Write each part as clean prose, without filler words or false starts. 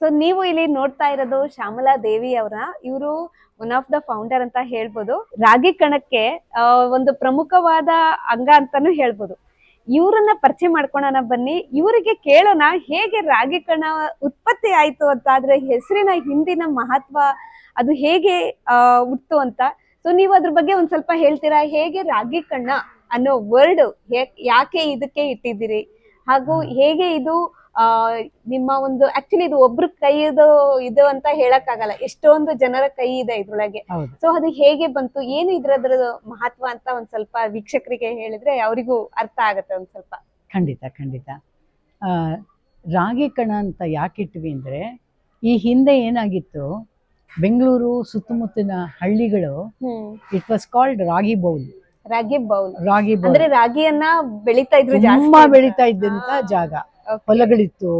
So ನೀವು ಇಲ್ಲಿ ನೋಡ್ತಾ ಇರೋದು ಶ್ಯಾಮಲಾ ದೇವಿ ಅವರ, ಇವರು ಒನ್ ಆಫ್ ದ ಫೌಂಡರ್ ಅಂತ ಹೇಳ್ಬೋದು. ರಾಗಿ ಕಣಕ್ಕೆ ಒಂದು ಪ್ರಮುಖವಾದ ಅಂಗ ಅಂತಾನು ಹೇಳ್ಬೋದು. ಇವರನ್ನ ಪರಿಚಯ ಮಾಡ್ಕೊಳ್ಳೋಣ ಬನ್ನಿ, ಇವರಿಗೆ ಕೇಳೋಣ ಹೇಗೆ ರಾಗಿ ಕಣ ಉತ್ಪತ್ತಿ ಆಯ್ತು ಅಂತ, ಆದ್ರೆ ಹೆಸರಿನ ಹಿಂದಿನ ಮಹತ್ವ ಅದು ಹೇಗೆ ಹುಟ್ಟು ಅಂತ. ಸೊ ನೀವು ಅದ್ರ ಬಗ್ಗೆ ಒಂದ್ ಸ್ವಲ್ಪ ಹೇಳ್ತೀರಾ? ಹೇಗೆ ರಾಗಿ ಕಣ ಅನ್ನೋ ವರ್ಡ್ ಯಾಕೆ ಇದಕ್ಕೆ ಇಟ್ಟಿದ್ದೀರಿ, ಹಾಗೂ ಹೇಗೆ ಇದು ನಿಮ್ಮ ಒಂದು ಆಕ್ಚುಲಿ ಇದು ಒಬ್ರು ಕೈದು ಇದು ಅಂತ ಹೇಳಕ್ ಆಗಲ್ಲ, ಎಷ್ಟೊಂದು ಜನರ ಕೈ ಇದೆ ಇದ್ರೊಳಗೆ. ಸೊ ಅದು ಹೇಗೆ ಬಂತು, ಏನು ಇದ್ರದ್ರ ಮಹತ್ವ ಅಂತ ಒಂದ್ ಸ್ವಲ್ಪ ವೀಕ್ಷಕರಿಗೆ ಹೇಳಿದ್ರೆ ಅವರಿಗೂ ಅರ್ಥ ಆಗತ್ತೆ ಒಂದ್ ಸ್ವಲ್ಪ. ಖಂಡಿತ. ರಾಗಿ ಕಣ ಅಂತ ಯಾಕಿಟ್ವಿ ಅಂದ್ರೆ, ಈ ಹಿಂದೆ ಏನಾಗಿತ್ತು, ಬೆಂಗಳೂರು ಸುತ್ತಮುತ್ತಲಿನ ಹಳ್ಳಿಗಳು it was called ragi bowl ಅಂದ್ರೆ ರಾಗಿಯನ್ನ ಬೆಳಿತಾ ಇದ್ರು, ತುಂಬಾ ಬೆಳಿತಾ ಇದ್ದಂತ ಜಾಗ. ಹೊಲಗಳಿತ್ತು,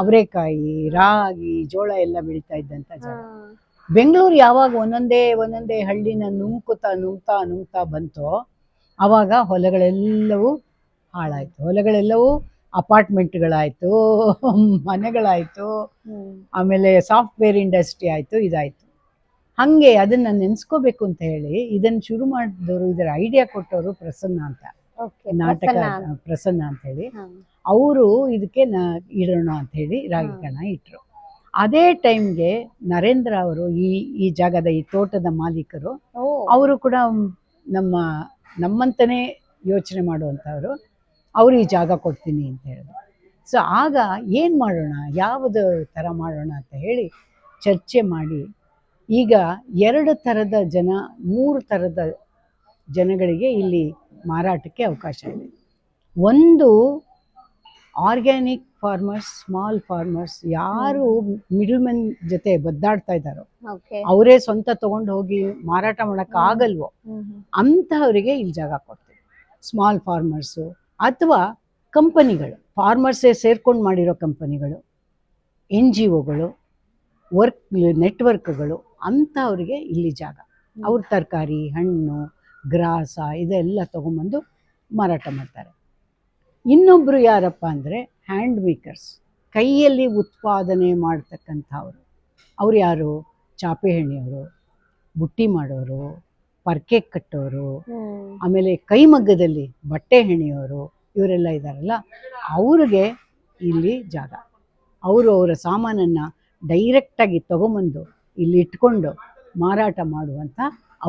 ಅವರೆಕಾಯಿ, ರಾಗಿ, ಜೋಳ ಎಲ್ಲ ಬೆಳಿತಾ ಇದ್ದಂತ ಜಾಗ. ಬೆಂಗಳೂರು ಯಾವಾಗ ಒಂದೊಂದೇ ಹಳ್ಳಿನ ನುಂಗ್ತಾ ಬಂತೋ ಅವಾಗ ಹೊಲಗಳೆಲ್ಲವೂ ಹಾಳಾಯ್ತು. ಹೊಲಗಳೆಲ್ಲವೂ ಅಪಾರ್ಟ್ಮೆಂಟ್ಗಳಾಯ್ತು, ಮನೆಗಳಾಯ್ತು, ಆಮೇಲೆ ಸಾಫ್ಟ್ವೇರ್ ಇಂಡಸ್ಟ್ರಿ ಆಯ್ತು, ಇದಾಯ್ತು. ಹಂಗೆ ಅದನ್ನ ನೆನ್ಸ್ಕೋಬೇಕು ಅಂತ ಹೇಳಿ ಇದನ್ನ ಶುರು ಮಾಡಿದವರು, ಇದರ ಐಡಿಯಾ ಕೊಟ್ಟವರು ಪ್ರಸನ್ನ ಅಂತ, ನಾಟಕ ಪ್ರಸನ್ನ ಅಂತ ಹೇಳಿ, ಅವರು ಇದಕ್ಕೆ ಇಡೋಣ ಅಂತ ಹೇಳಿ ರಾಗಿ ಕಣ ಇಟ್ರು. ಅದೇ ಟೈಮ್ಗೆ ನರೇಂದ್ರ ಅವರು, ಈ ಜಾಗದ ಈ ತೋಟದ ಮಾಲೀಕರು, ಅವರು ಕೂಡ ನಮ್ಮಂತನೇ ಯೋಚನೆ ಮಾಡುವಂಥವ್ರು, ಅವರು ಈ ಜಾಗ ಕೊಡ್ತೀನಿ ಅಂತ ಹೇಳಿದ್ರು. ಸೊ ಆಗ ಏನು ಮಾಡೋಣ, ಯಾವುದು ಥರ ಮಾಡೋಣ ಅಂತ ಹೇಳಿ ಚರ್ಚೆ ಮಾಡಿ, ಈಗ 2 ಥರದ ಜನ, 3 ಥರದ ಜನಗಳಿಗೆ ಇಲ್ಲಿ ಮಾರಾಟಕ್ಕೆ ಅವಕಾಶ ಇದೆ. ಒಂದು ಆರ್ಗ್ಯಾನಿಕ್ ಫಾರ್ಮರ್ಸ್, ಸ್ಮಾಲ್ ಫಾರ್ಮರ್ಸ್, ಯಾರು ಮಿಡಲ್ ಮೆನ್ ಜೊತೆ ಬದ್ದಾಡ್ತಾ ಇದ್ದಾರೋ, ಅವರೇ ಸ್ವಂತ ತಗೊಂಡು ಹೋಗಿ ಮಾರಾಟ ಮಾಡಕ್ ಆಗಲ್ವೋ ಅಂತಹವರಿಗೆ ಇಲ್ಲಿ ಜಾಗ ಕೊಡ್ತೀವಿ. ಸ್ಮಾಲ್ ಫಾರ್ಮರ್ಸು ಅಥವಾ ಕಂಪನಿಗಳು, ಫಾರ್ಮರ್ಸೇ ಸೇರ್ಕೊಂಡು ಮಾಡಿರೋ ಕಂಪನಿಗಳು, NGOಗಳು, ನೆಟ್ವರ್ಕ್ಗಳು, ಅಂಥವ್ರಿಗೆ ಇಲ್ಲಿ ಜಾಗ. ಅವ್ರ ತರಕಾರಿ, ಹಣ್ಣು, ಗ್ರಾಸ ಇದೆಲ್ಲ ತಗೊಂಬಂದು ಮಾರಾಟ ಮಾಡ್ತಾರೆ. ಇನ್ನೊಬ್ಬರು ಯಾರಪ್ಪ ಅಂದರೆ ಹ್ಯಾಂಡ್ ಮೇಕರ್ಸ್, ಕೈಯಲ್ಲಿ ಉತ್ಪಾದನೆ ಮಾಡ್ತಕ್ಕಂಥವ್ರು. ಅವ್ರು ಯಾರು? ಚಾಪೆ ಹೆಣೆಯೋರು, ಬುಟ್ಟಿ ಮಾಡೋರು, ಪರ್ಕೆ ಕಟ್ಟೋರು, ಆಮೇಲೆ ಕೈಮಗ್ಗದಲ್ಲಿ ಬಟ್ಟೆ ಹೆಣೆಯೋರು, ಇವರೆಲ್ಲ ಇದ್ದಾರಲ್ಲ, ಅವ್ರಿಗೆ ಇಲ್ಲಿ ಜಾಗ. ಅವರು ಅವರ ಸಾಮಾನನ್ನು ಡೈರೆಕ್ಟಾಗಿ ತಗೊಂಬಂದು ಇಲ್ಲಿ ಇಟ್ಕೊಂಡು ಮಾರಾಟ ಮಾಡುವಂಥ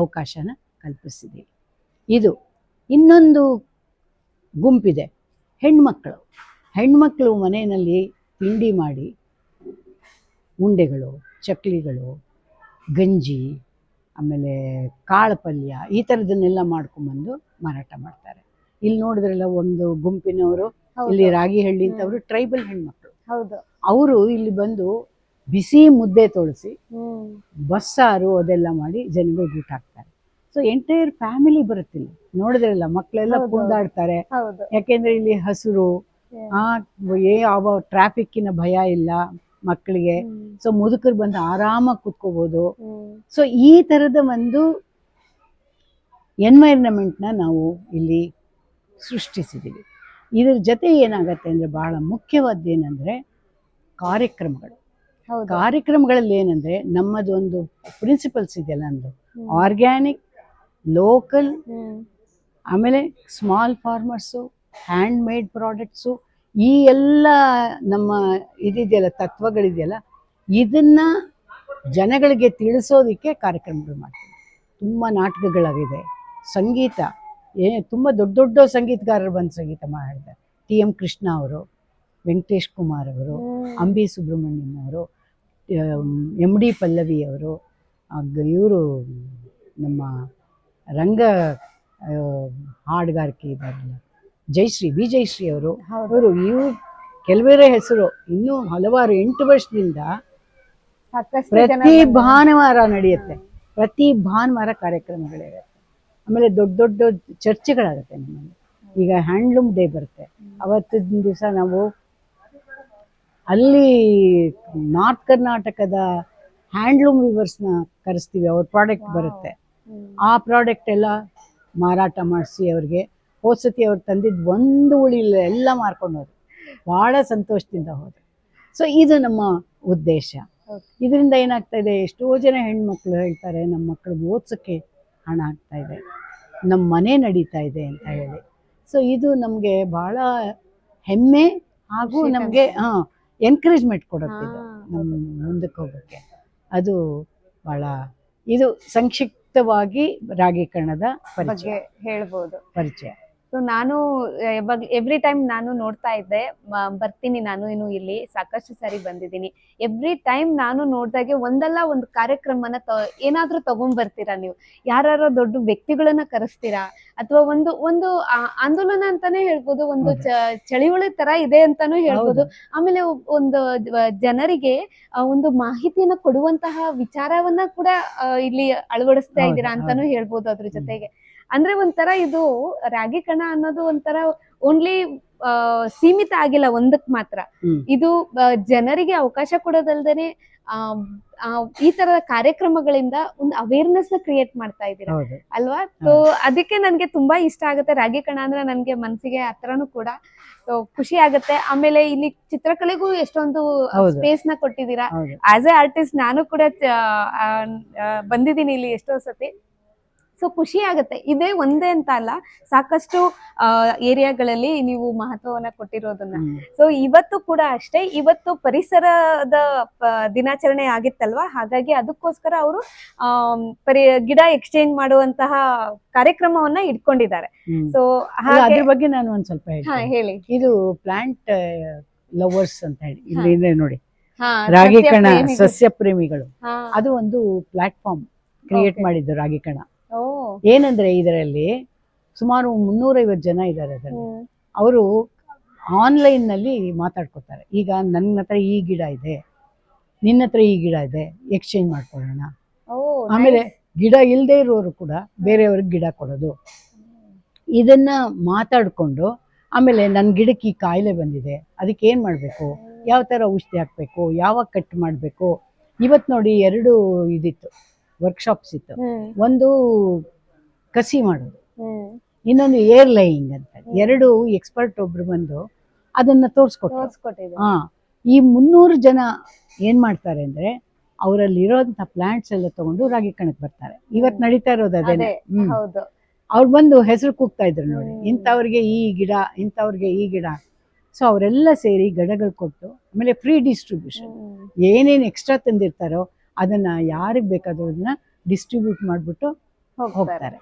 ಅವಕಾಶನ ಕಲ್ಪಿಸಿದ್ದೀವಿ. ಇದು. ಇನ್ನೊಂದು ಗುಂಪಿದೆ, ಹೆಣ್ಮಕ್ಳು ಮನೆಯಲ್ಲಿ ತಿಂಡಿ ಮಾಡಿ ಉಂಡೆಗಳು, ಚಕ್ಲಿಗಳು, ಗಂಜಿ, ಆಮೇಲೆ ಕಾಳು ಪಲ್ಯ, ಈ ಥರದನ್ನೆಲ್ಲ ಮಾಡ್ಕೊಂಬಂದು ಮಾರಾಟ ಮಾಡ್ತಾರೆ. ಇಲ್ಲಿ ನೋಡಿದ್ರಲ್ಲ ಒಂದು ಗುಂಪಿನವರು, ಇಲ್ಲಿ ರಾಗಿಹಳ್ಳಿ ಅಂತವರು ಟ್ರೈಬಲ್ ಹೆಣ್ಮಕ್ಳು, ಅವರು ಇಲ್ಲಿ ಬಂದು ಬಿಸಿ ಮುದ್ದೆ ತೋಳಿಸಿ ಬಸ್ಸಾರು ಅದೆಲ್ಲ ಮಾಡಿ ಜನಗಳಿಗೆ ಊಟ ಹಾಕ್ತಾರೆ. ಸೊ ಎಂಟೈರ್ ಫ್ಯಾಮಿಲಿ ಬರುತ್ತಿಲ್ಲ, ನೋಡಿದ್ರಲ್ಲ ಮಕ್ಕಳೆಲ್ಲ ಕುಂದಾಡ್ತಾರೆ. ಯಾಕೆಂದ್ರೆ ಇಲ್ಲಿ ಹಸಿರು, ಯಾವ ಟ್ರಾಫಿಕ್ಕಿನ ಭಯ ಇಲ್ಲ ಮಕ್ಕಳಿಗೆ. ಸೊ ಮುದುಕರು ಬಂದು ಆರಾಮಾಗಿ ಕುತ್ಕೋಬಹುದು. ಸೊ ಈ ಥರದ ಒಂದು ಎನ್ವೈರ್ನಮೆಂಟ್ನ ನಾವು ಇಲ್ಲಿ ಸೃಷ್ಟಿಸಿದ್ದೀವಿ. ಇದ್ರ ಜೊತೆ ಏನಾಗತ್ತೆ ಅಂದರೆ, ಬಹಳ ಮುಖ್ಯವಾದ್ದೇನೆಂದರೆ ಕಾರ್ಯಕ್ರಮಗಳಲ್ಲಿ ಏನಂದರೆ, ನಮ್ಮದೊಂದು ಪ್ರಿನ್ಸಿಪಲ್ಸ್ ಇದೆಯಲ್ಲ, ನಮ್ಮದು ಆರ್ಗ್ಯಾನಿಕ್, ಲೋಕಲ್, ಆಮೇಲೆ small farmers, hand made products, ಈ ಎಲ್ಲ ನಮ್ಮ ಇದಿದೆಯಲ್ಲ, ತತ್ವಗಳಿದೆಯಲ್ಲ, ಇದನ್ನು ಜನಗಳಿಗೆ ತಿಳಿಸೋದಕ್ಕೆ ಕಾರ್ಯಕ್ರಮಗಳು ಮಾಡ್ತೀವಿ. ತುಂಬ ನಾಟಕಗಳಾಗಿದೆ, ಸಂಗೀತ, ತುಂಬ ದೊಡ್ಡ ಸಂಗೀತಗಾರರು ಬಂದು ಸಂಗೀತ ಮಾಡಿದ್ದಾರೆ. TM ಕೃಷ್ಣ ಅವರು, ವೆಂಕಟೇಶ್ ಕುಮಾರ್ ಅವರು, ಅಂಬಿ ಸುಬ್ರಹ್ಮಣ್ಯಂ ಅವರು, MD ಪಲ್ಲವಿ ಅವರು, ಇವರು ನಮ್ಮ ರಂಗ ಹಾಡುಗಾರಿಕೆ ಇದ್ದಾರಲ್ಲ, ವಿಜಯಶ್ರೀ ಅವರು, ಇವರು ಕೆಲವರೇ ಹೆಸರು. ಇನ್ನೂ ಹಲವಾರು 8 ವರ್ಷದಿಂದ ಪ್ರತಿ ಭಾನುವಾರ ನಡೆಯುತ್ತೆ, ಪ್ರತಿ ಭಾನುವಾರ ಕಾರ್ಯಕ್ರಮಗಳಿರುತ್ತೆ. ಆಮೇಲೆ ದೊಡ್ಡ ಚರ್ಚೆಗಳಾಗುತ್ತೆ ನಮ್ಮಲ್ಲಿ. ಈಗ ಹ್ಯಾಂಡ್ಲೂಮ್ ಡೇ ಬರುತ್ತೆ, ಅವತ್ತಿನ ದಿವಸ ನಾವು ಅಲ್ಲಿ ನಾರ್ತ್ ಕರ್ನಾಟಕದ ಹ್ಯಾಂಡ್ಲೂಮ್ ವೀವರ್ಸ್ನ ಕರೆಸ್ತೀವಿ. ಅವ್ರ ಪ್ರಾಡಕ್ಟ್ ಬರುತ್ತೆ, ಆ ಪ್ರಾಡಕ್ಟ್ ಎಲ್ಲ ಮಾರಾಟ ಮಾಡಿಸಿ ಅವ್ರಿಗೆ ಹೋದ್ಸತಿ ಅವ್ರು ತಂದಿದ್ದು ಒಂದು ಉಳಿಲ್ಲ, ಎಲ್ಲ ಮಾರ್ಕೊಂಡು ಹೋದ್ರು. ಭಾಳ ಸಂತೋಷದಿಂದ ಹೋದ್ರು. ಸೊ ಇದು ನಮ್ಮ ಉದ್ದೇಶ. Okay. ಇದರಿಂದ ಏನಾಗ್ತಾ ಇದೆ, ಎಷ್ಟೋ ಜನ ಹೆಣ್ಮಕ್ಳು ಹೇಳ್ತಾರೆ ನಮ್ಮ ಮಕ್ಕಳಿಗೆ ಓದ್ಸೋಕ್ಕೆ ಹಣ ಆಗ್ತಾ ಇದೆ, ನಮ್ಮ ಮನೆ ನಡೀತಾ ಇದೆ ಅಂತ ಹೇಳಿ. ಸೊ ಇದು ನಮಗೆ ಭಾಳ ಹೆಮ್ಮೆ ಹಾಗೂ ಖುಷಿ ನಮಗೆ ಎನ್ಕರೇಜ್ಮೆಂಟ್ ಕೊಡುತ್ತೆ ಇದು ಹಾ, ನಮ್ಮ ಮುಂದಕ್ಕೆ ಹೋಗೋಕ್ಕೆ. ಅದು ಭಾಳ ಇದು ಸಂಕ್ಷಿಪ್ತವಾಗಿ ರಾಗೀಕರಣದ ಬಗ್ಗೆ ಹೇಳ್ಬೋದು. ಪರಿಚಯ. ಸೊ ನಾನು ಎವ್ರಿ ಟೈಮ್ ನಾನು ನೋಡ್ತಾ ಇದ್ದೆ, ಬರ್ತೀನಿ ನಾನು ಇನ್ನು ಇಲ್ಲಿ ಸಾಕಷ್ಟು ಸಾರಿ ಬಂದಿದ್ದೀನಿ. ಎವ್ರಿ ಟೈಮ್ ನಾನು ನೋಡ್ದಾಗೆ ಒಂದಲ್ಲ ಒಂದು ಕಾರ್ಯಕ್ರಮನ ಏನಾದ್ರೂ ತಗೊಂಡ್ ಬರ್ತೀರಾ ನೀವು, ಯಾರು ದೊಡ್ಡ ವ್ಯಕ್ತಿಗಳನ್ನ ಕರೆಸ್ತೀರಾ, ಅಥವಾ ಒಂದು ಒಂದು ಆಂದೋಲನ ಅಂತಾನೆ ಹೇಳ್ಬೋದು, ಒಂದು ಚಳಿವಳಿ ತರ ಇದೆ ಅಂತಾನು ಹೇಳ್ಬೋದು. ಆಮೇಲೆ ಒಂದು ಜನರಿಗೆ ಒಂದು ಮಾಹಿತಿಯನ್ನ ಕೊಡುವಂತಹ ವಿಚಾರವನ್ನ ಕೂಡ ಇಲ್ಲಿ ಅಳವಡಿಸ್ತಾ ಇದ್ದೀರಾ ಅಂತಾನು ಹೇಳ್ಬೋದು. ಅದ್ರ ಜೊತೆಗೆ ಅಂದ್ರೆ ಒಂಥರ ಇದು ರಾಗೀಕರಣ ಅನ್ನೋದು ಒಂಥರ ಓನ್ಲಿ ಸೀಮಿತ ಆಗಿಲ್ಲ ಒಂದಕ್ ಮಾತ್ರ. ಇದು ಜನರಿಗೆ ಅವಕಾಶ ಕೊಡೋದಲ್ದೇನೆ ಈ ತರದ ಕಾರ್ಯಕ್ರಮಗಳಿಂದ ಒಂದು ಅವೇರ್ನೆಸ್ ನ ಕ್ರಿಯೇಟ್ ಮಾಡ್ತಾ ಇದ್ದೀರಾ ಅಲ್ವಾ? ಸೊ ಅದಕ್ಕೆ ನನ್ಗೆ ತುಂಬಾ ಇಷ್ಟ ಆಗುತ್ತೆ. ರಾಗೀಕರಣ ಅಂದ್ರೆ ನನ್ಗೆ ಮನ್ಸಿಗೆ ಹತ್ರನೂ ಕೂಡ. ಸೊ ಖುಷಿ ಆಗುತ್ತೆ. ಆಮೇಲೆ ಇಲ್ಲಿ ಚಿತ್ರಕಲೆಗೂ ಎಷ್ಟೊಂದು ಸ್ಪೇಸ್ ನ ಕೊಟ್ಟಿದ್ದೀರಾ. ಆಸ್ ಎ ಆರ್ಟಿಸ್ಟ್ ನಾನು ಕೂಡ ಬಂದಿದ್ದೀನಿ ಇಲ್ಲಿ ಎಷ್ಟೋ ಸತಿ. ಸೊ ಖುಷಿ ಆಗುತ್ತೆ. ಇದೇ ಒಂದೇ ಅಂತ ಅಲ್ಲ, ಸಾಕಷ್ಟು ಏರಿಯಾಗಳಲ್ಲಿ ನೀವು ಮಹತ್ವವನ್ನ ಕೊಟ್ಟಿರೋದನ್ನ. ಸೊ ಇವತ್ತು ಕೂಡ ಅಷ್ಟೇ, ಇವತ್ತು ಪರಿಸರದ ದಿನಾಚರಣೆ ಆಗಿತ್ತಲ್ವಾ, ಹಾಗಾಗಿ ಅದಕ್ಕೋಸ್ಕರ ಅವರು ಗಿಡ ಎಕ್ಸ್ಚೇಂಜ್ ಮಾಡುವಂತಹ ಕಾರ್ಯಕ್ರಮವನ್ನ ಇಟ್ಕೊಂಡಿದ್ದಾರೆ. ಸೊ ಅದ್ರ ಬಗ್ಗೆ ನಾನು ಒಂದ್ ಸ್ವಲ್ಪ ಹೇಳಿ. ಇದು ಪ್ಲಾಂಟ್ ಲವರ್ಸ್ ಅಂತ ಹೇಳಿ ಇಲ್ಲಿ ನೋಡಿ, ರಾಗೀಕರಣ ಸಸ್ಯ ಪ್ರೇಮಿಗಳು, ಅದು ಒಂದು ಪ್ಲಾಟ್ಫಾರ್ಮ್ ಕ್ರಿಯೇಟ್ ಮಾಡಿದ್ದು ರಾಗೀಕರಣ. ಏನಂದ್ರೆ ಇದರಲ್ಲಿ ಸುಮಾರು 350 ಜನ ಇದ್ದಾರೆ. ಅದರಲ್ಲಿ ಅವರು ಆನ್ಲೈನ್ ನಲ್ಲಿ ಮಾತಾಡ್ಕೊತಾರೆ. ಈಗ ನನ್ನ ಹತ್ರ ಈ ಗಿಡ ಇದೆ, ನಿನ್ನ ಹತ್ರ ಈ ಗಿಡ ಇದೆ, ಎಕ್ಸ್ಚೇಂಜ್ ಮಾಡ್ಕೊಳ್ಳೋಣ. ಆಮೇಲೆ ಗಿಡ ಇಲ್ಲದೆ ಇರೋರು ಕೂಡ ಬೇರೆಯವ್ರಿಗೆ ಗಿಡ ಕೊಡೋದು, ಇದನ್ನ ಮಾತಾಡ್ಕೊಂಡು ಆಮೇಲೆ ನನ್ನ ಗಿಡಕ್ಕೆ ಈ ಕಾಯಿಲೆ ಬಂದಿದೆ, ಅದಕ್ಕೆ ಏನ್ ಮಾಡ್ಬೇಕು, ಯಾವ ತರ ಔಷಧಿ ಹಾಕ್ಬೇಕು, ಯಾವಾಗ ಕಟ್ ಮಾಡ್ಬೇಕು. ಇವತ್ತು ನೋಡಿ 2 ಇದಿತ್ತು, ವರ್ಕ್ಶಾಪ್ಸ್ ಇತ್ತು. ಒಂದು ಕಸಿ ಮಾಡೋದು, ಇನ್ನೊಂದು ಏರ್ ಲೈಯಿಂಗ್ ಅಂತ. 2 ಎಕ್ಸ್ಪರ್ಟ್ ಒಬ್ರು ಬಂದು ಅದನ್ನ ತೋರಿಸ್ಕೊಟ್ಟಿದ್ರು. ಈ 300 ಜನ ಏನ್ ಮಾಡ್ತಾರೆ ಅಂದ್ರೆ ಅವರಲ್ಲಿ ಇರೋಂಥ ಪ್ಲಾಂಟ್ಸ್ ಎಲ್ಲ ತಗೊಂಡು ರಾಗೀಕರಣಕ್ಕೆ ಬರ್ತಾರೆ. ಇವತ್ತು ನಡೀತಾ ಇರೋದು ಅದೇನೆ. ಅವ್ರು ಬಂದು ಹೆಸರು ಕೂಗ್ತಾ ಇದ್ರು ನೋಡಿ, ಇಂಥವ್ರಿಗೆ ಈ ಗಿಡ, ಇಂಥವ್ರಿಗೆ ಈ ಗಿಡ. ಸೊ ಅವರೆಲ್ಲ ಸೇರಿ ಗಿಡಗಳು ಕೊಟ್ಟು, ಆಮೇಲೆ ಫ್ರೀ ಡಿಸ್ಟ್ರಿಬ್ಯೂಷನ್, ಏನೇನು ಎಕ್ಸ್ಟ್ರಾ ತಂದಿರ್ತಾರೋ ಅದನ್ನ ಯಾರಿಗೆ ಬೇಕಾದ್ರೂ ಅದನ್ನ ಡಿಸ್ಟ್ರಿಬ್ಯೂಟ್ ಮಾಡ್ಬಿಟ್ಟು ಹೋಗ್ತಾರೆ.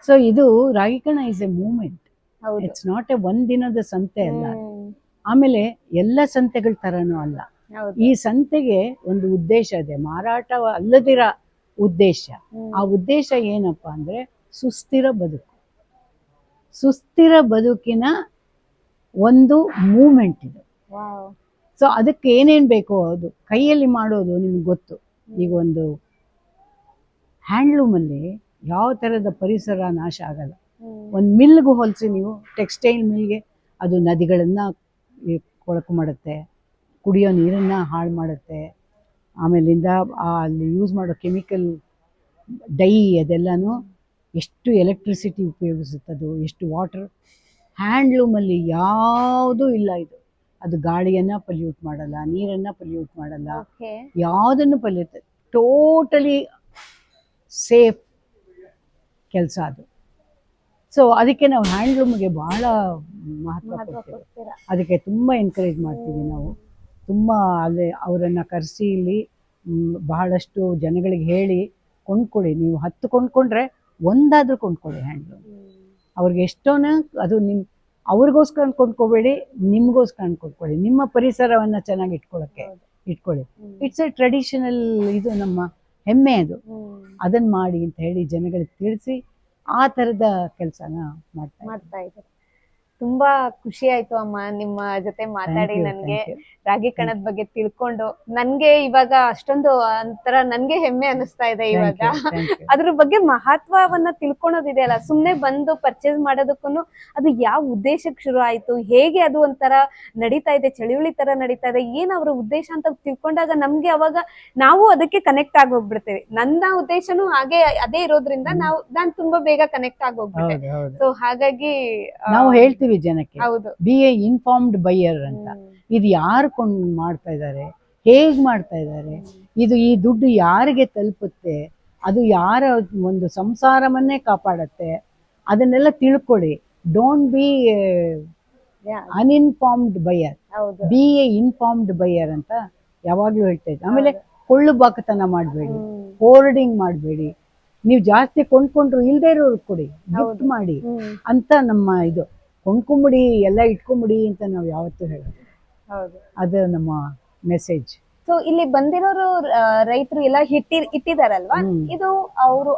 ಸೊ ಇದು ರಾಗೀಕರಣ is a movement, it's not a ಒಂದಿನದ ಸಂತೆ ಅಲ್ಲ. ಆಮೇಲೆ ಎಲ್ಲ ಸಂತೆಗಳ ತರನೂ ಅಲ್ಲ. ಈ ಸಂತೆಗೆ ಒಂದು ಉದ್ದೇಶ ಇದೆ, ಮಾರಾಟ ಅಲ್ಲದಿರ ಉದ್ದೇಶ. ಆ ಉದ್ದೇಶ ಏನಪ್ಪಾ ಅಂದ್ರೆ ಸುಸ್ಥಿರ ಬದುಕು, ಸುಸ್ಥಿರ ಬದುಕಿನ ಒಂದು ಮೂವ್ಮೆಂಟ್ ಇದು. ಸೊ ಅದಕ್ಕೆ ಏನೇನ್ ಬೇಕೋ ಅದು ಕೈಯಲ್ಲಿ ಮಾಡೋದು ನಿಮ್ಗೆ ಗೊತ್ತು. ಈಗ ಒಂದು ಹ್ಯಾಂಡ್ಲೂಮ್ ಅಲ್ಲಿ ಯಾವ ತರದ ಪರಿಸರ ನಾಶ ಆಗಲ್ಲ. ಒಂದು ಮಿಲ್ಗೆ ಹೋಲಿಸಿ ನೀವು, ಟೆಕ್ಸ್ಟೈಲ್ ಮಿಲ್ಗೆ, ಅದು ನದಿಗಳನ್ನ ಕೊಳಕು ಮಾಡುತ್ತೆ, ಕುಡಿಯೋ ನೀರನ್ನ ಹಾಳು ಮಾಡುತ್ತೆ, ಆಮೇಲಿಂದ ಅಲ್ಲಿ ಯೂಸ್ ಮಾಡೋ ಕೆಮಿಕಲ್ ಡೈ ಅದೆಲ್ಲನೂ ಎಷ್ಟು ಎಲೆಕ್ಟ್ರಿಸಿಟಿ ಉಪಯೋಗಿಸುತ್ತದು, ಎಷ್ಟು ವಾಟರ್. ಹ್ಯಾಂಡ್ಲೂಮಲ್ಲಿ ಯಾವುದೂ ಇಲ್ಲ ಇದು. ಅದು ಗಾಳಿಯನ್ನ ಪಲ್ಯೂಟ್ ಮಾಡಲ್ಲ, ನೀರನ್ನ ಪಲ್ಯೂಟ್ ಮಾಡಲ್ಲ, ಯಾವುದನ್ನು ಪಲ್ಯೂಟ್, ಟೋಟಲಿ ಸೇಫ್ ಕೆಲಸ ಅದು. ಸೊ ಅದಕ್ಕೆ ನಾವು ಹ್ಯಾಂಡ್ಲೂಮ್ಗೆ ಬಹಳ ಮಹತ್ವ ಕೊಡ್ತೀವಿ. ಅದಕ್ಕೆ ತುಂಬ ಎನ್ಕರೇಜ್ ಮಾಡ್ತೀವಿ ನಾವು. ತುಂಬ ಅಲ್ಲಿ ಅವರನ್ನು ಕರೆಸಿ ಇಲ್ಲಿ ಬಹಳಷ್ಟು ಜನಗಳಿಗೆ ಹೇಳಿ ಕೊಂಡ್ಕೊಳ್ಳಿ. ನೀವು 10 ಕೊಂಡ್ಕೊಂಡ್ರೆ ಒಂದಾದ್ರೂ ಕೊಂಡ್ಕೊಳ್ಳಿ ಹ್ಯಾಂಡ್ಲೂಮ್. ಅವ್ರಿಗೆ ಎಷ್ಟೋನ ಅದು ಅವ್ರಿಗೋಸ್ಕರ ಕೊಂಡ್ಕೋಬೇಡಿ, ನಿಮ್ಗೋಸ್ಕರ ಕೊಂಡ್ಕೊಳ್ಳಿ. ನಿಮ್ಮ ಪರಿಸರವನ್ನ ಚೆನ್ನಾಗಿ ಇಟ್ಕೊಳ್ಳಿ. ಇಟ್ಸ್ ಎ ಟ್ರೆಡಿಷನಲ್, ಇದು ನಮ್ಮ ಹೆಮ್ಮೆ ಅದು. ಅದನ್ನ ಮಾಡಿ ಅಂತ ಹೇಳಿ ಜನಗಳಿಗೆ ತಿಳಿಸಿ ಆ ತರದ ಕೆಲಸನ ಮಾಡ್ತಾ ಇದ್ದಾರೆ. ತುಂಬಾ ಖುಷಿ ಆಯ್ತು ಅಮ್ಮ ನಿಮ್ಮ ಜೊತೆ ಮಾತಾಡಿ. ನನ್ಗೆ ರಾಗೀಕರಣದ ಬಗ್ಗೆ ತಿಳ್ಕೊಂಡು ನನ್ಗೆ ಇವಾಗ ಅಷ್ಟೊಂದು ಒಂಥರ ನನ್ಗೆ ಹೆಮ್ಮೆ ಅನಿಸ್ತಾ ಇದೆ ಇವಾಗ. ಅದ್ರ ಬಗ್ಗೆ ಮಹತ್ವವನ್ನ ತಿಳ್ಕೊಳೋದಿದೆ ಅಲ್ಲ, ಸುಮ್ನೆ ಬಂದು ಪರ್ಚೇಸ್ ಮಾಡೋದಕ್ಕೂ ಅದು ಯಾವ ಉದ್ದೇಶಕ್ಕೆ ಶುರು ಆಯ್ತು, ಹೇಗೆ ಅದು ಒಂಥರ ನಡೀತಾ ಇದೆ, ಚಳುವಳಿ ತರ ನಡೀತಾ ಇದೆ, ಏನ್ ಅವ್ರ ಉದ್ದೇಶ ಅಂತ ತಿಳ್ಕೊಂಡಾಗ ನಮ್ಗೆ ಅವಾಗ ನಾವು ಅದಕ್ಕೆ ಕನೆಕ್ಟ್ ಆಗಿ ಹೋಗ್ಬಿಡ್ತೇವೆ. ನನ್ನ ಉದ್ದೇಶನೂ ಹಾಗೆ ಅದೇ ಇರೋದ್ರಿಂದ ನಾನ್ ತುಂಬಾ ಬೇಗ ಕನೆಕ್ಟ್ ಆಗಿ ಹೋಗ್ಬಿಟ್ಟೆ. ಸೊ ಹಾಗಾಗಿ ನಾವು ಹೇಳ್ತೀವಿ ಜನಕ್ಕೆ, ಬಿ ಎ ಇನ್ಫಾರ್ಮ್ಡ್ ಬೈಯರ್ ಅಂತ. ಇದು ಯಾರು ಮಾಡ್ತಾ ಇದ್ದಾರೆ, ಹೇಗ್ ಮಾಡ್ತಾ ಇದ್ದಾರೆ, ಇದು ಈ ದುಡ್ಡು ಯಾರಿಗೆ ತಲುಪುತ್ತೆ, ಅದು ಯಾರ ಒಂದು ಸಂಸಾರವನ್ನೇ ಕಾಪಾಡತ್ತೆ, ಅದನ್ನೆಲ್ಲ ತಿಳ್ಕೊಳ್ಳಿ. ಡೋಂಟ್ ಬಿ ಅನ್ಇನ್ಫಾರ್ಮ್ಡ್ ಬಯರ್, ಹೌದು ಬಿ ಎ ಇನ್ಫಾರ್ಮ್ಡ್ ಬಯರ್ ಅಂತ ಯಾವಾಗ್ಲೂ ಹೇಳ್ತಾ ಇದ್ದೆ. ಆಮೇಲೆ ಕೊಳ್ಳು ಬಾಕತನ ಮಾಡಬೇಡಿ, ಹೋರ್ಡಿಂಗ್ ಮಾಡಬೇಡಿ. ನೀವು ಜಾಸ್ತಿ ಕೊಂಡ್ಕೊಂಡ್ರು ಇಲ್ದೇ ಇರೋರು ಕೊಡಿ, ಗಿಫ್ಟ್ ಮಾಡಿ ಅಂತ ನಮ್ಮ ಇದು. ಕೊಂಡ್ಕೊಂಬಿಡಿ ಎಲ್ಲ ಇಟ್ಕೊಂಬಿಡಿ ಅಂತ ನಾವು ಯಾವತ್ತೂ ಹೇಳೋದು. ಹೌದು. ಅದು ನಮ್ಮ ಮೆಸೇಜ್. ಸೊ ಇಲ್ಲಿ ಬಂದಿರೋರು ರೈತರು ಎಲ್ಲ ಇಟ್ಟಿದಾರಲ್ವಾ, ಇದು ಅವರು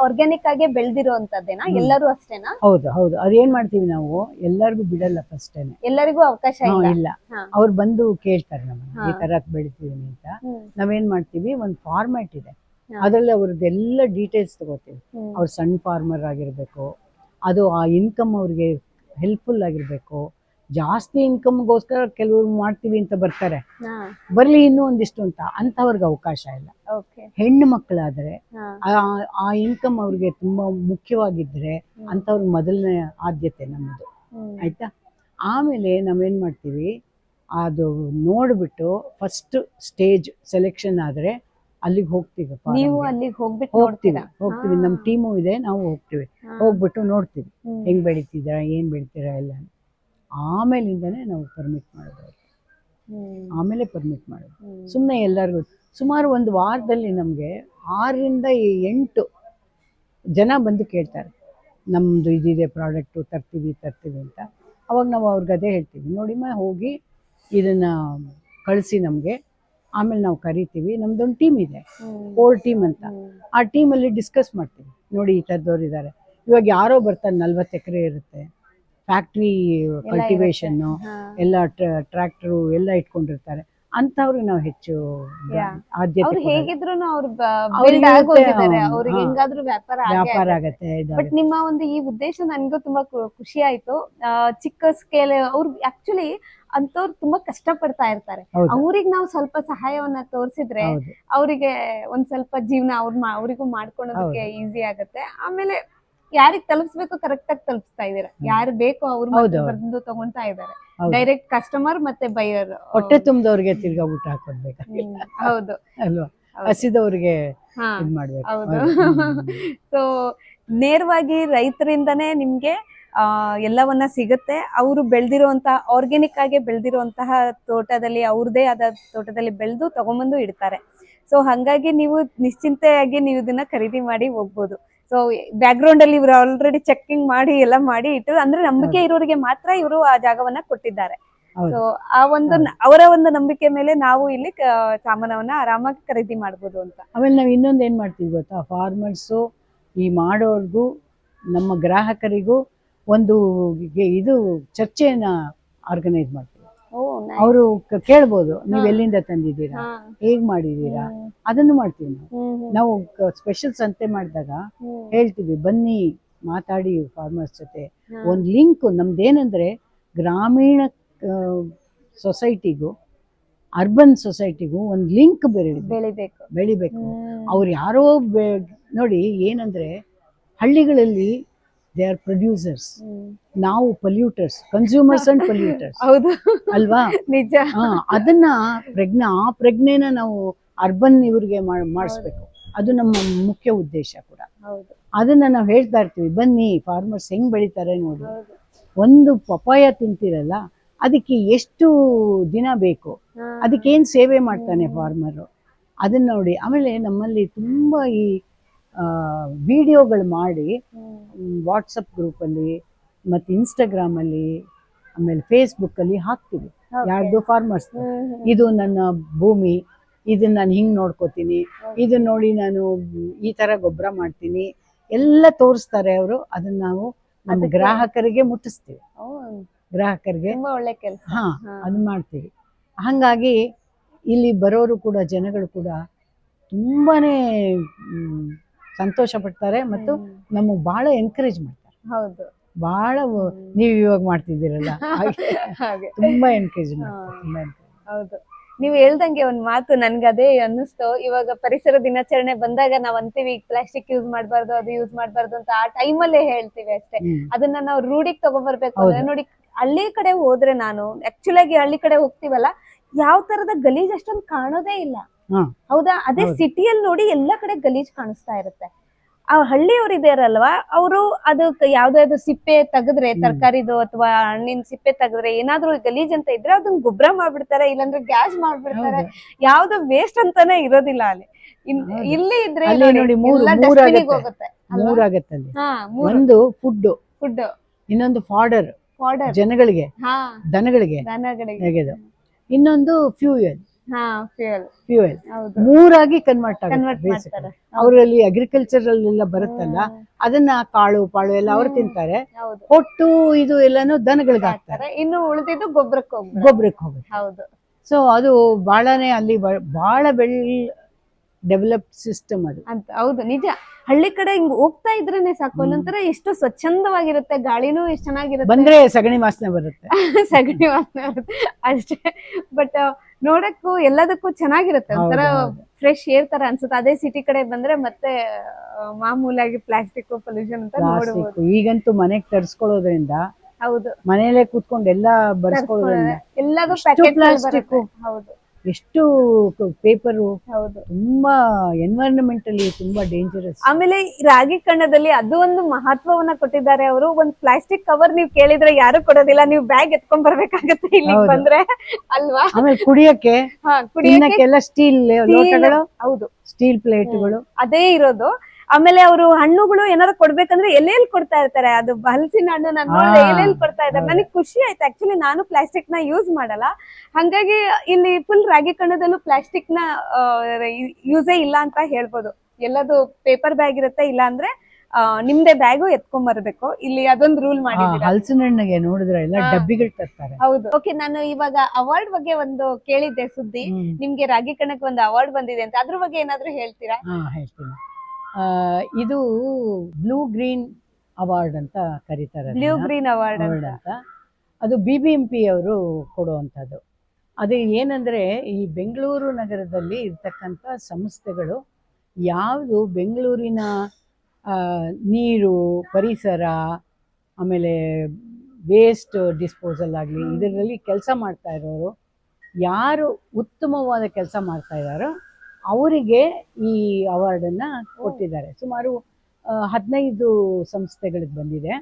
ಆರ್ಗ್ಯಾನಿಕ್ ಆಗಿ ಬೆಳೆದಿರುವಂತದ್ದೇನಾ? ಎಲ್ಲರೂ ಅಷ್ಟೇನಾ? ಹೌದು ಹೌದು. ಅದೇನ್ ಮಾಡ್ತೀವಿ ನಾವು, ಎಲ್ಲರಿಗೂ ಬಿಡಲ್ಲ ಫಸ್ಟೇನೆ, ಎಲ್ಲರಿಗೂ ಅವಕಾಶ ಇಲ್ಲ. ಅವ್ರು ಬಂದು ಕೇಳ್ತಾರೆ ನಮ್ಮನ್ನ, ಈ ತರ ಬೆಳಿತೀವಿ ಅಂತ. ನಾವೇನ್ ಮಾಡ್ತೀವಿ, ಒಂದು ಫಾರ್ಮ್ಯಾಟ್ ಇದೆ, ಅದ್ರಲ್ಲಿ ಅವ್ರದ್ದೆಲ್ಲ ಡೀಟೇಲ್ಸ್ ತಗೋತೀವಿ. ಅವ್ರು ಸಣ್ಣ ಫಾರ್ಮರ್ ಆಗಿರ್ಬೇಕು, ಅದು ಆ ಇನ್ಕಮ್ ಅವ್ರಿಗೆ ಹೆಲ್ಪ್ಫುಲ್ ಆಗಿರ್ಬೇಕು. ಜಾಸ್ತಿ ಇನ್ಕಮ್ಗೋಸ್ಕರ ಕೆಲವರು ಮಾಡ್ತೀವಿ ಅಂತ ಬರ್ತಾರೆ, ಬರ್ಲಿ ಇನ್ನೂ ಒಂದಿಷ್ಟು ಅಂತ, ಅಂಥವ್ರಿಗೆ ಅವಕಾಶ ಇಲ್ಲ. ಹೆಣ್ಣು ಮಕ್ಕಳಾದ್ರೆ ಆ ಇನ್ಕಮ್ ಅವ್ರಿಗೆ ತುಂಬಾ ಮುಖ್ಯವಾಗಿದ್ರೆ ಅಂಥವ್ರಿಗೆ ಮೊದಲನೇ ಆದ್ಯತೆ ನಮ್ಮದು, ಆಯ್ತಾ? ಆಮೇಲೆ ನಾವೇನ್ ಮಾಡ್ತೀವಿ, ಅದು ನೋಡ್ಬಿಟ್ಟು ಫಸ್ಟ್ ಸ್ಟೇಜ್ ಸೆಲೆಕ್ಷನ್ ಆದ್ರೆ ಅಲ್ಲಿಗೆ ಹೋಗ್ತೀವಿ. ನೀವು ಅಲ್ಲಿಗೆ ಹೋಗ್ತೀವಿ, ನಮ್ಮ ಟೀಮು ಇದೆ, ನಾವು ಹೋಗ್ತೀವಿ. ಹೋಗ್ಬಿಟ್ಟು ನೋಡ್ತೀವಿ ಹೆಂಗ್ ಬೆಳಿತಿದ್ದೀರಾ, ಏನ್ ಬೆಳಿತೀರಾ ಎಲ್ಲ. ಆಮೇಲಿಂದನೇ ನಾವು ಪರ್ಮಿಟ್ ಮಾಡೋದು, ಆಮೇಲೆ ಪರ್ಮಿಟ್ ಮಾಡೋದು. ಸುಮ್ಮನೆ ಎಲ್ಲರಿಗೂ ಸುಮಾರು ಒಂದು ವಾರದಲ್ಲಿ ನಮಗೆ 6ರಿಂದ 8 ಜನ ಬಂದು ಕೇಳ್ತಾರೆ, ನಮ್ಮದು ಇದಿದೆ ಪ್ರಾಡಕ್ಟು, ತರ್ತೀವಿ ಅಂತ. ಅವಾಗ ನಾವು ಅವ್ರಿಗೆ ಅದೇ ಹೇಳ್ತೀವಿ, ನೋಡಿಮ್ಮ ಹೋಗಿ ಇದನ್ನ ಕಳಿಸಿ ನಮಗೆ, ಆಮೇಲೆ ನಾವು ಕರಿತೀವಿ. ನಮ್ದೊಂದು ಟೀಮ್ ಇದೆ, ಕೋರ್ ಟೀಮ್ ಅಂತ. ಆ ಟೀಮಲ್ಲಿ ಡಿಸ್ಕಸ್ ಮಾಡ್ತೀವಿ, ನೋಡಿ ಈ ಥರದವ್ರು ಇದ್ದಾರೆ. ಇವಾಗ ಯಾರೋ ಬರ್ತಾರೆ, 40 ಎಕರೆ ಇರುತ್ತೆ, ಫ್ಯಾಕ್ಟ್ರಿ ಕಲ್ಟಿವೇಶನ್ನು ಎಲ್ಲ, ಟ್ರ್ಯಾಕ್ಟರು ಎಲ್ಲ ಇಟ್ಕೊಂಡಿರ್ತಾರೆ. ಅಂಥವ್ರಿಗೆ ನಾವು ಹೆಚ್ಚು ಆದ್ಯತೆ. ಹೇಗಿದ್ರು ವ್ಯಾಪಾರ ಆಗತ್ತೆ. ಬಟ್ ನಿಮ್ಮ ಒಂದು ಈ ಉದ್ದೇಶ ನನ್ಗೂ ತುಂಬಾ ಖುಷಿ ಆಯ್ತು. ಚಿಕ್ಕ ಸ್ಕೇಲ್ ಅವ್ರು ಆಕ್ಚುಲಿ ಅಂತವ್ರು ತುಂಬಾ ಕಷ್ಟ ಪಡ್ತಾ ಇರ್ತಾರೆ, ಅವ್ರಿಗೆ ನಾವು ಸ್ವಲ್ಪ ಸಹಾಯವನ್ನ ತೋರಿಸಿದ್ರೆ ಅವರಿಗೆ ಒಂದ್ ಸ್ವಲ್ಪ ಜೀವನ ಅವ್ರಿಗೂ ಮಾಡ್ಕೊಳೋದಕ್ಕೆ ಈಸಿ ಆಗತ್ತೆ. ಆಮೇಲೆ ಯಾರಿಗ್ ತಲುಪಿಸ್ಬೇಕು ಕರೆಕ್ಟ್ ಆಗಿ ತಲುಪಿಸ್ತಾ ಇದೀರ, ಯಾರು ಬೇಕೋ ಅವ್ರು ಬಂದು ತಗೊಂತಾ ಇದಾರೆ. ಡೈರೆಕ್ಟ್ ಕಸ್ಟಮರ್ ಮತ್ತೆ ಬೈಯರ್, ಹೊಟ್ಟೆ ತುಂಬದವ್ರಿಗೆ ತಿರ್ಗಾ ಊಟ ಹಾಕೋದ್ಬೇಕು. ಹೌದು ಅಲ್ವಾ, ಹಸಿದವ್ರಿಗೆ ಮಾಡ್ಬೇಕು. ಹೌದು. ಸೊ ನೇರವಾಗಿ ರೈತರಿಂದನೇ ನಿಮ್ಗೆ ಎಲ್ಲವನ್ನ ಸಿಗುತ್ತೆ. ಅವರು ಬೆಳೆದಿರುವಂತಹ ಆರ್ಗ್ಯಾನಿಕ್ ಆಗಿ ಬೆಳೆದಿರುವಂತಹ ತೋಟದಲ್ಲಿ, ಅವ್ರದೇ ಆದ ತೋಟದಲ್ಲಿ ಬೆಳೆದು ತಗೊಂಬಂದು ಇಡ್ತಾರೆ. ಸೊ ಹಂಗಾಗಿ ನೀವು ನಿಶ್ಚಿಂತೆಯಾಗಿ ನೀವು ಇದನ್ನ ಖರೀದಿ ಮಾಡಿ ಹೋಗ್ಬೋದು. ಸೊ ಬ್ಯಾಕ್ ಗ್ರೌಂಡ್ ಅಲ್ಲಿ ಇವರು ಆಲ್ರೆಡಿ ಚೆಕಿಂಗ್ ಮಾಡಿ ಎಲ್ಲ ಮಾಡಿ ಇಟ್ಟು, ಅಂದ್ರೆ ನಂಬಿಕೆ ಇರೋರಿಗೆ ಮಾತ್ರ ಇವರು ಆ ಜಾಗವನ್ನ ಕೊಟ್ಟಿದ್ದಾರೆ. ಸೊ ಆ ಒಂದು ಅವರ ಒಂದು ನಂಬಿಕೆ ಮೇಲೆ ನಾವು ಇಲ್ಲಿ ಸಾಮಾನವನ್ನ ಆರಾಮಾಗಿ ಖರೀದಿ ಮಾಡ್ಬೋದು ಅಂತ. ಆಮೇಲೆ ನಾವು ಇನ್ನೊಂದು ಏನ್ ಮಾಡ್ತೀವಿ ಗೊತ್ತಾ, ಫಾರ್ಮರ್ಸು ಈ ಮಾಡೋರ್ಗೂ ನಮ್ಮ ಗ್ರಾಹಕರಿಗೂ ಒಂದು ಇದು ಚರ್ಚೆಯನ್ನ ಆರ್ಗನೈಸ್ ಮಾಡ್ತೀವಿ. ಅವರು ಕೇಳ್ಬೋದು, ನೀವ್ ಎಲ್ಲಿಂದ ತಂದಿದ್ದೀರಾ, ಹೇಗ್ ಮಾಡಿದೀರಾ, ಅದನ್ನು ಮಾಡ್ತೀವಿ ನಾವು. ಸ್ಪೆಷಲ್ ಸಂತೆ ಮಾಡಿದಾಗ ಹೇಳ್ತೀವಿ, ಬನ್ನಿ ಮಾತಾಡಿ ಫಾರ್ಮರ್ಸ್ ಜೊತೆ. ಒಂದು ಲಿಂಕ್ ನಮ್ದೇನಂದ್ರೆ, ಗ್ರಾಮೀಣ ಸೊಸೈಟಿಗೂ ಅರ್ಬನ್ ಸೊಸೈಟಿಗೂ ಒಂದು ಲಿಂಕ್ ಬೆಳಿಬೇಕು. ಅವ್ರು ಯಾರೋ ನೋಡಿ, ಏನಂದ್ರೆ ಹಳ್ಳಿಗಳಲ್ಲಿ ದೇ ಆರ್ ಪ್ರೊಡ್ಯೂಸರ್ಸ್, ನಾವು ಪೊಲ್ಯೂಟರ್ಸ್, ಕನ್ಸ್ಯೂಮರ್ಸ್ ಅಂಡ್ ಪೊಲ್ಯೂಟರ್ಸ್, ಅಲ್ವಾ? ನಿಜ. ಅದನ್ನ ಆ ಪ್ರಜ್ಞೆನ ನಾವು ಅರ್ಬನ್ ಇವ್ರಿಗೆ ಮಾಡಿಸ್ಬೇಕು. ಅದು ನಮ್ಮ ಮುಖ್ಯ ಉದ್ದೇಶ ಕೂಡ. ಅದನ್ನ ನಾವು ಹೇಳ್ತಾ ಇರ್ತೀವಿ, ಬನ್ನಿ ಫಾರ್ಮರ್ಸ್ ಹೆಂಗ್ ಬೆಳಿತಾರೆ ನೋಡಿ. ಒಂದು ಪಪಾಯ ತಿಂತೀರಲ್ಲ, ಅದಕ್ಕೆ ಎಷ್ಟು ದಿನ ಬೇಕು, ಅದಕ್ಕೇನ್ ಸೇವೆ ಮಾಡ್ತಾನೆ ಫಾರ್ಮರು, ಅದನ್ನ ನೋಡಿ. ಆಮೇಲೆ ನಮ್ಮಲ್ಲಿ ತುಂಬಾ ಈ ವಿಡಿಯೋಗಳು ಮಾಡಿ ವಾಟ್ಸಪ್ ಗ್ರೂಪಲ್ಲಿ ಮತ್ತು ಇನ್ಸ್ಟಾಗ್ರಾಮಲ್ಲಿ ಆಮೇಲೆ ಫೇಸ್ಬುಕ್ಕಲ್ಲಿ ಹಾಕ್ತೀವಿ. ಯಾರ್ದು ಫಾರ್ಮರ್ಸ್, ಇದು ನನ್ನ ಭೂಮಿ, ಇದನ್ನ ನಾನು ಹಿಂಗೆ ನೋಡ್ಕೋತೀನಿ, ಇದನ್ನ ನೋಡಿ ನಾನು ಈ ಥರ ಗೊಬ್ಬರ ಮಾಡ್ತೀನಿ ಎಲ್ಲ ತೋರಿಸ್ತಾರೆ ಅವರು. ಅದನ್ನ ನಾವು ನಮ್ಮ ಗ್ರಾಹಕರಿಗೆ ಮುಟ್ಟಿಸ್ತೀವಿ, ಗ್ರಾಹಕರಿಗೆ. ಒಳ್ಳೆ ಕೆಲಸ. ಅದನ್ನ ಮಾಡ್ತೀವಿ. ಹಾಗಾಗಿ ಇಲ್ಲಿ ಬರೋರು ಕೂಡ, ಜನಗಳು ಕೂಡ ತುಂಬಾನೇ ಸಂತೋಷ ಪಡ್ತಾರೆ ಮತ್ತು ನಮಗೆ ಬಹಳ ಎನ್ಕರೇಜ್ ಮಾಡ್ತಾರೆ. ಹೌದು, ಬಹಳ ನೀವು ಇವಾಗ ಮಾಡ್ತಿದ್ದೀರಲ್ಲ ಹಾಗೆ ತುಂಬಾ ಎನ್ಕರೇಜ್ ಮಾಡ್ತಾರೆ. ಹೌದು, ನೀವು ಹೇಳ್ದಂಗೆ ಒಂದ್ ಮಾತು ನನ್ಗೆ ಅದೇ ಅನ್ನಿಸ್ತು. ಇವಾಗ ಪರಿಸರ ದಿನಾಚರಣೆ ಬಂದಾಗ ನಾವ್ ಅಂತೀವಿ ಪ್ಲಾಸ್ಟಿಕ್ ಯೂಸ್ ಮಾಡ್ಬಾರ್ದು, ಅದು ಯೂಸ್ ಮಾಡ್ಬಾರ್ದು ಅಂತ. ಆ ಟೈಮಲ್ಲೇ ಹೇಳ್ತೀವಿ ಅಷ್ಟೇ. ಅದನ್ನ ನಾವು ರೂಢಿಗೆ ತಗೊಂಡ್ಬರ್ಬೇಕು ಅಂದ್ರೆ ನೋಡಿ, ಹಳ್ಳಿ ಕಡೆ ಹೋದ್ರೆ, ನಾನು ಆಕ್ಚುಲ್ ಆಗಿ ಹಳ್ಳಿ ಕಡೆ ಹೋಗ್ತೀವಲ್ಲ, ಯಾವ ತರದ ಗಲೀಜ್ ಅಷ್ಟೊಂದು ಕಾಣೋದೇ ಇಲ್ಲ. ಹಾ ಹೌದಾ? ಅದೇ ಹೌದು. ಸಿಟಿಯಲ್ಲಿ ನೋಡಿ ಎಲ್ಲಾ ಕಡೆ ಗಲೀಜ್ ಕಾಣಿಸ್ತಾ ಇರುತ್ತೆ. ಆ ಹಳ್ಳಿಯವ್ರು ಇದಾರಲ್ವಾ, ಅವರು ಅದಕ್ಕೆ ಯಾವ್ದಾದ್ರು ಸಿಪ್ಪೆ ತೆಗೆದ್ರೆ, ತರಕಾರಿದು ಅಥವಾ ಹಣ್ಣಿನ ಸಿಪ್ಪೆ ತೆಗೆದ್ರೆ ಏನಾದ್ರು ಗಲೀಜ್ ಅಂತ ಇದ್ರೆ ಅದನ್ನ ಗೊಬ್ಬರ ಮಾಡ್ಬಿಡ್ತಾರೆ, ಇಲ್ಲಾಂದ್ರೆ ಗ್ಯಾಸ್ ಮಾಡ್ಬಿಡ್ತಾರೆ. ಹೌದು. ಯಾವ್ದು ವೇಸ್ಟ್ ಅಂತಾನೆ ಇರೋದಿಲ್ಲ ಅಲ್ಲಿ. ಹೌದು. ಇಲ್ಲಿ ಇದ್ರೆ ಅಲ್ಲಿ ನೋಡಿ ಎಲ್ಲ ಮೂರಾಗತ್ತೆ. ಡಸ್ಟ್ಬಿನ್ನಿಗೆ ಹೋಗುತ್ತೆ ಅಲ್ವಾ? ಮೂರಾಗತ್ತೆ ಅಲ್ಲಿ. ಹಾ, ಮೂರು ಒಂದು ಫುಡ್, ಫುಡ್ ಇನ್ನೊಂದು ಫಾಡರ್ ಪೌಡರ್, ಜನಗಳಿಗೆ, ಹಾ ದನಗಳಿಗೆ ದನಗಳಿಗೆ, ಹೇಗೆದು, ಇನ್ನೊಂದು ಫ್ಯೂಯಲ್, ಹಾ ಫ್ಯೂಯಲ್, ಫ್ಯೂಯಲ್. ಹೌದು, ಮೂರಾಗಿ ಕನ್ವರ್ಟ್ ಕನ್ವರ್ಟ್ ಆಗುತ್ತೆ. ಮಾಡ್ತಾರೆ. ಅವರಲ್ಲಿ ಅಗ್ರಿಕಲ್ಚರಲ್ ಎಲ್ಲ ಬರುತ್ತಲ್ಲ, ಅದನ್ನ ಕಾಳು ಪಾಳು ಎಲ್ಲ ಅವ್ರು ತಿಂತಾರೆ. ಹೌದು, ಹೊಟ್ಟು ಇದು ಎಲ್ಲಾನು ದನಗಳಿಗೆ ಹಾಕ್ತಾರೆ, ಇನ್ನು ಉಳಿದಿದ್ದು ಗೊಬ್ಬರಕ್ಕೆ ಹೋಗ್ತಾರೆ. ಗೊಬ್ಬರಕ್ಕೆ ಹೋಗುತ್ತೆ. ಹೌದು, ಸೊ ಅದು ಬಹಳನೇ ಅಲ್ಲಿ ಬಹಳ ಡೆವಲಪ್ಡ್ ಸಿಸ್ಟಮ್ ಅದು. ಅಂತ ಹೌದು, ನಿಜ. ಹಳ್ಳಿ ಕಡೆ ಹಿಂಗ್ ಹೋಗ್ತಾ ಇದ್ರೇನೆ ಸಾಕು, ಒಂದೊಂಥರ ಎಷ್ಟು ಸ್ವಚ್ಛಂದವಾಗಿರುತ್ತೆ, ಗಾಳಿನೂ ಎಷ್ಟು ಚೆನ್ನಾಗಿರುತ್ತೆ. ಬಂದ್ರೆ ಸಗಣಿ ವಾಸನೆ ಬರುತ್ತೆ. ಸಗಣಿ ವಾಸನೆ ಬರುತ್ತೆ ಅಷ್ಟೇ. ಬಟ್ ನೋಡಕ್ಕೂ ಎಲ್ಲದಕ್ಕೂ ಚೆನ್ನಾಗಿರುತ್ತೆ, ಒಂಥರ ಫ್ರೆಶ್ ಏರ್ ತರ ಅನ್ಸುತ್ತೆ. ಅದೇ ಸಿಟಿ ಕಡೆ ಬಂದ್ರೆ ಮತ್ತೆ ಮಾಮೂಲಾಗಿ ಪ್ಲಾಸ್ಟಿಕ್ ಪೊಲ್ಯೂಷನ್ ಅಂತ ನೋಡ್ಬೋದು. ಪ್ಲಾಸ್ಟಿಕ್ ಈಗಂತೂ ಮನೆಗೆ ತರಿಸ್ಕೊಳ್ಳೋದ್ರಿಂದ, ಹೌದು, ಮನೆಯಲ್ಲೇ ಕೂತ್ಕೊಂಡು ಎಲ್ಲಾ ಬರ್ಸ್ಕೊಳ್ಳೋದ್ರಿಂದ ಎಲ್ಲದೂ ಎಷ್ಟು ಪ್ಯಾಕೆಟ್ ಪ್ಲಾಸ್ಟಿಕ್, ಹೌದು ಎಷ್ಟು ಪೇಪರು, ಹೌದು. ತುಂಬಾ ಎನ್ವೈರನ್ಮೆಂಟಲಿ ತುಂಬಾ ಡೇಂಜರಸ್. ಆಮೇಲೆ ರಾಗಿ ಕಣ್ಣದಲ್ಲಿ ಅದು ಒಂದು ಮಹತ್ವವನ್ನ ಕೊಟ್ಟಿದ್ದಾರೆ ಅವರು. ಒಂದ್ ಪ್ಲಾಸ್ಟಿಕ್ ಕವರ್ ನೀವ್ ಕೇಳಿದ್ರೆ ಯಾರು ಕೊಡೋದಿಲ್ಲ, ನೀವು ಬ್ಯಾಗ್ ಎತ್ಕೊಂಡ್ ಬರ್ಬೇಕಾಗತ್ತೆ ಇಲ್ಲಿ ಹೌದು. ಬಂದ್ರೆ ಅಲ್ವಾ? ಆಮೇಲೆ ಕುಡಿಯಕ್ಕೆ, ಹಾ, ಕುಡಿಯಕ್ಕೆ ತಿನ್ನಕ್ಕೆಲ್ಲ ಸ್ಟೀಲ್ ಲೋಟಗಳು, ಹೌದು, ಸ್ಟೀಲ್ ಪ್ಲೇಟ್ಗಳು. ಅದೇ ಇರೋದು. ಆಮೇಲೆ ಅವರು ಹಣ್ಣುಗಳು ಏನಾರು ಕೊಡ್ಬೇಕಂದ್ರೆ ಎಲೆಯಲ್ಲಿ ಕೊಡ್ತಾ ಇರ್ತಾರೆ. ಅದು ಹಲಸಿನ ಹಣ್ಣು ನಾನು ನೋಡಿದೆ, ಎಲೆಯಲ್ಲಿ ಕೊಡ್ತಾ ಇದ್ದಾರೆ. ನನಗೆ ಖುಷಿ ಆಯ್ತು. ಆಕ್ಚುಲಿ ನಾನು ಪ್ಲಾಸ್ಟಿಕ್ ನ ಯೂಸ್ ಮಾಡಲ್ಲ, ಹಂಗಾಗಿ ಇಲ್ಲಿ ಫುಲ್ ರಾಗಿ ಕಣ್ಣದಲ್ಲೂ ಪ್ಲಾಸ್ಟಿಕ್ ನ ಯೂಸೇ ಇಲ್ಲ ಅಂತ ಹೇಳ್ಬೋದು. ಎಲ್ಲದು ಪೇಪರ್ ಬ್ಯಾಗ್ ಇರುತ್ತೆ, ಇಲ್ಲ ಅಂದ್ರೆ ನಿಮ್ದೇ ಬ್ಯಾಗು ಎತ್ಕೊಂಡ್ ಬರ್ಬೇಕು. ಇಲ್ಲಿ ಅದೊಂದು ರೂಲ್ ಮಾಡಿದ್ದೀರಾ. ಹಲಸಿನ ಹಣ್ಣಿಗೆ ನೋಡಿದ್ರೆ ಎಲ್ಲ ಡಬ್ಬಿಗಳು ತರ್ತಾರೆ. ಹೌದು. ಓಕೆ, ನಾನು ಇವಾಗ ಅವಾರ್ಡ್ ಬಗ್ಗೆ ಒಂದು ಕೇಳಿದ್ದೆ ಸುದ್ದಿ, ನಿಮ್ಗೆ ರಾಗಿ ಕಣಕ್ ಒಂದು ಅವಾರ್ಡ್ ಬಂದಿದೆ ಅಂತ, ಅದ್ರ ಬಗ್ಗೆ ಏನಾದ್ರು ಹೇಳ್ತೀರಾ? ಹೇಳ್ತೀನಿ. ಇದು ಬ್ಲೂ ಗ್ರೀನ್ ಅವಾರ್ಡ್ ಅಂತ ಕರೀತಾರೆ. ಬ್ಲೂ ಗ್ರೀನ್ ಅವಾರ್ಡ್ ಅಂತ ಅದು BBMP ಅವರು ಕೊಡುವಂಥದ್ದು. ಅದು ಏನಂದ್ರೆ, ಈ ಬೆಂಗಳೂರು ನಗರದಲ್ಲಿ ಇರ್ತಕ್ಕಂಥ ಸಂಸ್ಥೆಗಳು ಯಾವುದು ಬೆಂಗಳೂರಿನ ನೀರು, ಪರಿಸರ, ಆಮೇಲೆ ವೇಸ್ಟ್ ಡಿಸ್ಪೋಸಲ್ ಆಗಲಿ, ಇದರಲ್ಲಿ ಕೆಲಸ ಮಾಡ್ತಾ ಇರೋರು ಯಾರು ಉತ್ತಮವಾದ ಕೆಲಸ ಮಾಡ್ತಾ ಇದ್ದಾರೋ ಅವರಿಗೆ ಈ ಅವಾರ್ಡನ್ನು ಕೊಟ್ಟಿದ್ದಾರೆ. ಸುಮಾರು 15 ಸಂಸ್ಥೆಗಳಿಗೆ ಬಂದಿದೆ.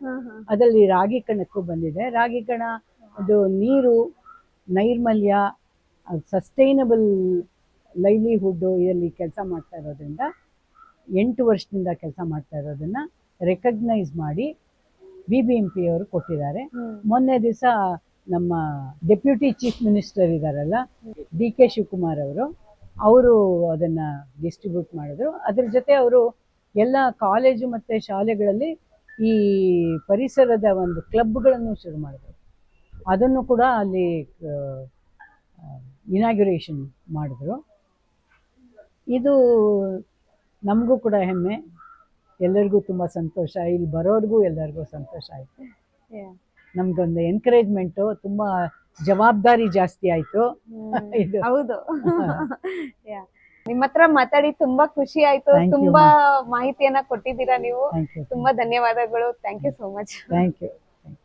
ಅದರಲ್ಲಿ ರಾಗಿ ಕಣಕ್ಕೂ ಬಂದಿದೆ. ರಾಗಿ ಕಣ ಅದು ನೀರು, ನೈರ್ಮಲ್ಯ, ಸಸ್ಟೈನಬಲ್ ಲೈವ್ಲಿಹುಡ್ ಇದರಲ್ಲಿ ಕೆಲಸ ಮಾಡ್ತಾ ಇರೋದ್ರಿಂದ, 8 ವರ್ಷದಿಂದ ಕೆಲಸ ಮಾಡ್ತಾ ಇರೋದನ್ನ ರೆಕಗ್ನೈಸ್ ಮಾಡಿ BBMP ಅವರು ಕೊಟ್ಟಿದ್ದಾರೆ. ಮೊನ್ನೆ ದಿವಸ ನಮ್ಮ ಡೆಪ್ಯೂಟಿ ಚೀಫ್ ಮಿನಿಸ್ಟರ್ ಇದ್ದಾರಲ್ಲ, DK ಶಿವಕುಮಾರ್ ಅವರು ಅದನ್ನ ಡಿಸ್ಟ್ರಿಬ್ಯೂಟ್ ಮಾಡಿದ್ರು. ಅದ್ರ ಜೊತೆ ಅವರು ಎಲ್ಲ ಕಾಲೇಜು ಮತ್ತು ಶಾಲೆಗಳಲ್ಲಿ ಈ ಪರಿಸರದ ಒಂದು ಕ್ಲಬ್ಗಳನ್ನು ಶುರು ಮಾಡಿದ್ರು. ಅದನ್ನು ಕೂಡ ಅಲ್ಲಿ ಇನಾಗ್ಯುರೇಷನ್ ಮಾಡಿದ್ರು. ಇದು ನಮಗೂ ಕೂಡ ಹೆಮ್ಮೆ, ಎಲ್ಲರಿಗೂ ತುಂಬ ಸಂತೋಷ, ಇಲ್ಲಿ ಬರೋರಿಗೂ ಎಲ್ಲರಿಗೂ ಸಂತೋಷ ಆಯಿತು. ನಮ್ಗೊಂದು ಎನ್ಕರೇಜ್ಮೆಂಟು, ತುಂಬ ಜವಾಬ್ದಾರಿ ಜಾಸ್ತಿ ಆಯಿತು. ಹೌದು. ನಿಮ್ಮ ಹತ್ರ ಮಾತಾಡಿ ತುಂಬಾ ಖುಷಿ ಆಯ್ತು. ತುಂಬಾ ಮಾಹಿತಿಯನ್ನ ಕೊಟ್ಟಿದ್ದೀರಾ ನೀವು. ತುಂಬಾ ಧನ್ಯವಾದಗಳು. Thank you so much. Thank you.